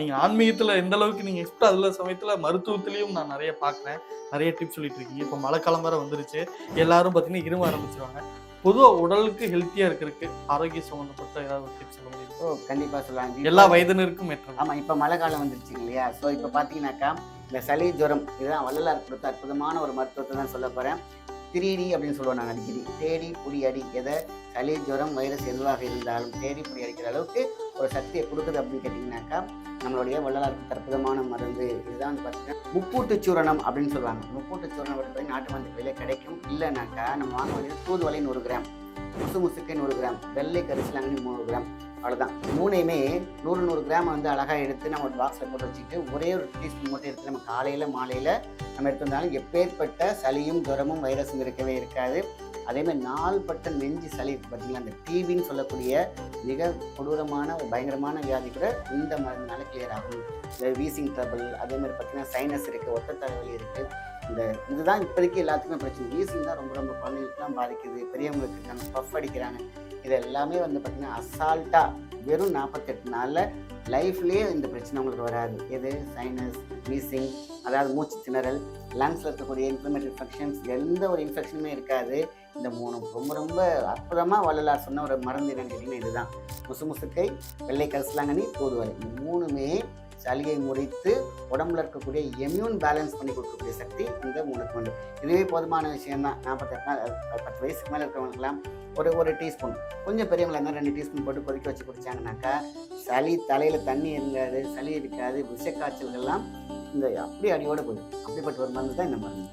நீங்க ஆன்மீகத்துல எந்த அளவுக்கு நீங்க எக்ஸ்பர்ட் அதுல சமயத்துல மருத்துவத்திலயும் நான் நெறைய பார்க்குறேன். நெறைய டிப்ஸ் சொல்லிட்டு இருக்கீங்க. இப்போ மழைக்காலம் வேற வந்துருச்சு. எல்லாரும் பார்த்தீங்கன்னா இரும ஆரம்பிச்சுருவாங்க. பொதுவா உடலுக்கு ஹெல்த்தியா இருக்கறதுக்கு ஆரோக்கிய சம்பந்தப்பட்ட ஏதாவது ஒரு டிப்ஸ் சொல்ல முடியுமா? கண்டிப்பா சொல்லலாம். எல்லா வயதினருக்கும் ஏற்றது. ஆமா, இப்ப மழை காலம் வந்துருச்சு இல்லையா? இப்ப பார்த்தீங்கன்னாக்கா, இந்த சளி, ஜுரம் இதுதான் வள்ளலார் கொடுத்த அற்புதமான ஒரு மருத்துவத்த தான் சொல்லப் போறேன். 3D அப்படின்னு சொல்லுவோம் நாங்க அடிக்கடி. தேடி புடி அடி. சளி, ஜுரம், வைரஸ் எதுவாக இருந்தாலும் தேடி புடி அடிக்கிற அளவுக்கு ஒரு சக்தியை கொடுக்குது அப்படின்னு கேட்டிங்கனாக்கா, நம்மளுடைய வள்ளலார் கொடுத்த அற்புதமான மருந்து. இதுதான் வந்து பார்த்தீங்கன்னா முப்பூட்டு சூரணம் அப்படின்னு சொல்லுவாங்க. முப்பூட்டு சூரணம் வந்து நாட்டு மருந்து கடையில கிடைக்கும். இல்லைனாக்கா நம்ம வாங்க வேண்டியது தூதுவளை 100 கிராம், முசுமுசுக்கை 100 கிராம், வெள்ளை கரிசலாங்கண்ணி 3 கிராம். அவ்வளோதான். மூணையுமே 100 கிராம் வந்து அழகாக எடுத்து நம்ம ஒரு பாக்ஸில் போட்டு வச்சுட்டு ஒரே ஒரு டீஸ்பூன் மட்டும் எடுத்து நம்ம காலையில் மாலையில் நம்ம எடுத்து வந்தாலும் எப்பேற்பட்ட சளியும் ஜுரமும் வைரஸும் இருக்கவே இருக்காது. அதேமாதிரி நாள்பட்ட நெஞ்சு சளி இருக்குது பார்த்தீங்களா, அந்த டிபின்னு சொல்லக்கூடிய மிக கொடூரமான ஒரு பயங்கரமான வியாதி கூட இந்த மருந்துனால கிளியர் ஆகும். இந்த வீசிங் ட்ரபிள், அதேமாதிரி பார்த்தீங்கன்னா சைனஸ் இருக்குது, ஒத்த தலைவலி இருக்குது. இதுதான் இப்போதைக்கு எல்லாத்துக்குமே பிரச்சனை. வீசிங் தான் ரொம்ப ரொம்ப குழந்தைங்களுக்குலாம் பாதிக்குது, பெரியவங்களுக்கு இருக்காங்க, பஃப் அடிக்கிறாங்க. இது எல்லாமே வந்து பார்த்திங்கன்னா அசால்ட்டாக வெறும் 48 நாளில் லைஃப்லேயே இந்த பிரச்சனை உங்களுக்கு வராது. சைனஸ், வீசிங், அதாவது மூச்சு திணறல், லங்ஸில் இருக்கக்கூடிய இன்ஃப்ளமேட்டரி இன்ஃபெக்ஷன்ஸ், எந்த ஒரு இன்ஃபெக்ஷனுமே இருக்காது. இந்த 3 ரொம்ப ரொம்ப அற்புதமாக வள்ளலார் சொன்ன ஒரு மருந்து என்னன்னு கேட்டிங்கன்னா இதுதான். முசுமுசுக்கை, வெள்ளை கரிசலாங்கண்ணி, தூதுவளை. இந்த 3மே சளியை முறித்து உடம்புல இருக்கக்கூடிய இம்யூன் பேலன்ஸ் பண்ணி கொடுக்கக்கூடிய சக்தி இந்த 3க்கு உண்டு. இதுவே போதுமான விஷயம்தான். 48 நாள் 10 வயசுக்கு மேலே இருக்கிறவங்களுக்குலாம் ஒரு டீஸ்பூன், கொஞ்சம் பெரியவங்களா இருந்தால் 2 டீஸ்பூன் போட்டு கொதிக்க வச்சு குடித்தாங்கனாக்கா சளி, தலையில் தண்ணி இருக்காது, சளி இருக்காது, விஷக்காய்ச்சல்கள்லாம் இந்த அப்படியே அடியோடு போயிடும். அப்படிப்பட்ட ஒரு மருந்து தான் இந்த மருந்து.